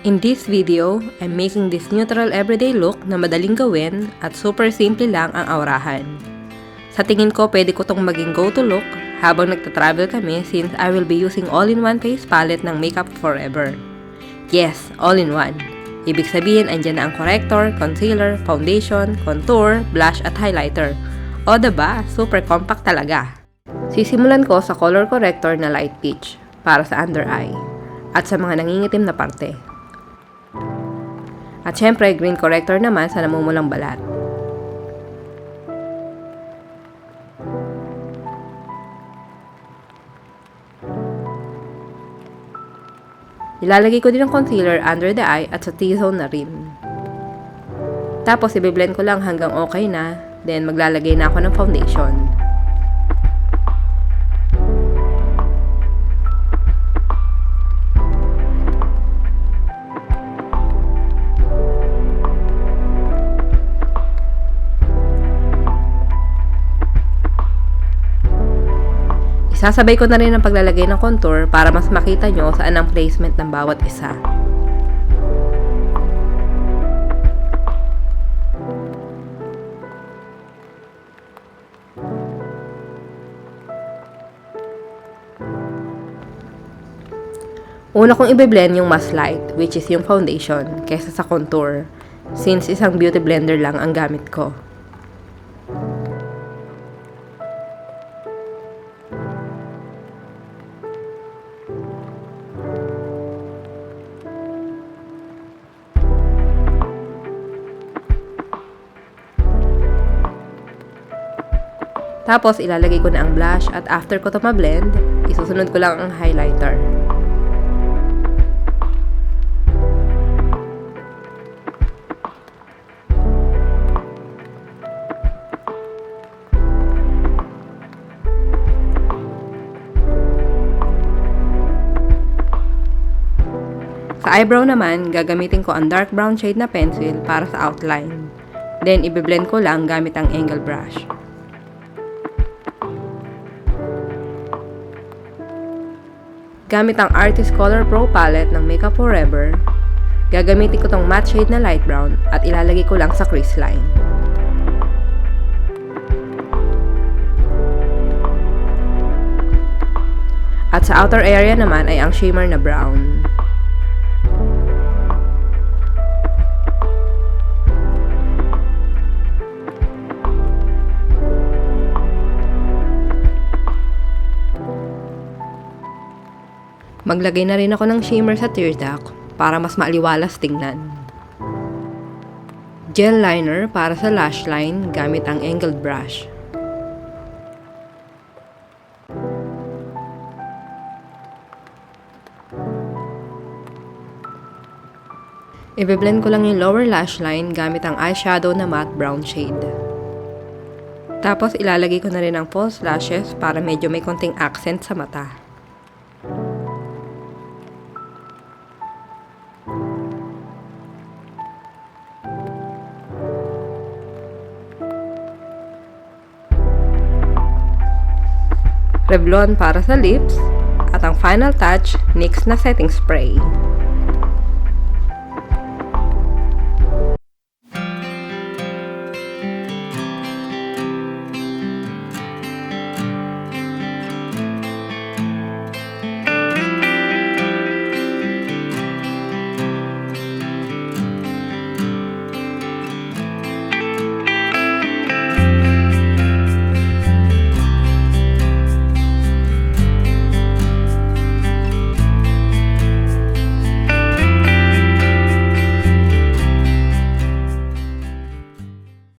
In this video, I'm making this neutral everyday look na madaling gawin at super simple lang ang aurahan. Sa tingin ko, pwede ko tong maging go-to look habang nagta-travel kami since I will be using all-in-one face palette ng Makeup Forever. Yes, all-in-one. Ibig sabihin, andyan na ang corrector, concealer, foundation, contour, blush at highlighter. O diba? Super compact talaga. Sisimulan ko sa color corrector na light peach para sa under eye at sa mga nangingitim na parte. At syempre, green corrector naman sa namumulang balat. Ilalagay ko din ang concealer under the eye at sa T-zone na rin. Tapos, i-blend ko lang hanggang okay na, then maglalagay na ako ng foundation. Sasabay ko na rin ang paglalagay ng contour para mas makita nyo saan ang placement ng bawat isa. Una kong i-blend yung mas light, which is yung foundation, kaysa sa contour, since isang beauty blender lang ang gamit ko. Tapos, ilalagay ko na ang blush at after ko ito ma-blend, isusunod ko lang ang highlighter. Sa eyebrow naman, gagamitin ko ang dark brown shade na pencil para sa outline. Then, i-blend ko lang gamit ang angle brush. Gamit ang Artist Color Pro palette ng Makeup Forever, gagamitin ko tong matte shade na light brown at ilalagay ko lang sa crease line. At sa outer area naman ay ang shimmer na brown. Maglagay na rin ako ng shimmer sa tear duct para mas maaliwalas tingnan. Gel liner para sa lash line gamit ang angled brush. I-blend ko lang yung lower lash line gamit ang eyeshadow na matte brown shade. Tapos ilalagay ko na rin ang false lashes para medyo may konting accent sa mata. Revlon para sa lips, at ang final touch, NYX na setting spray.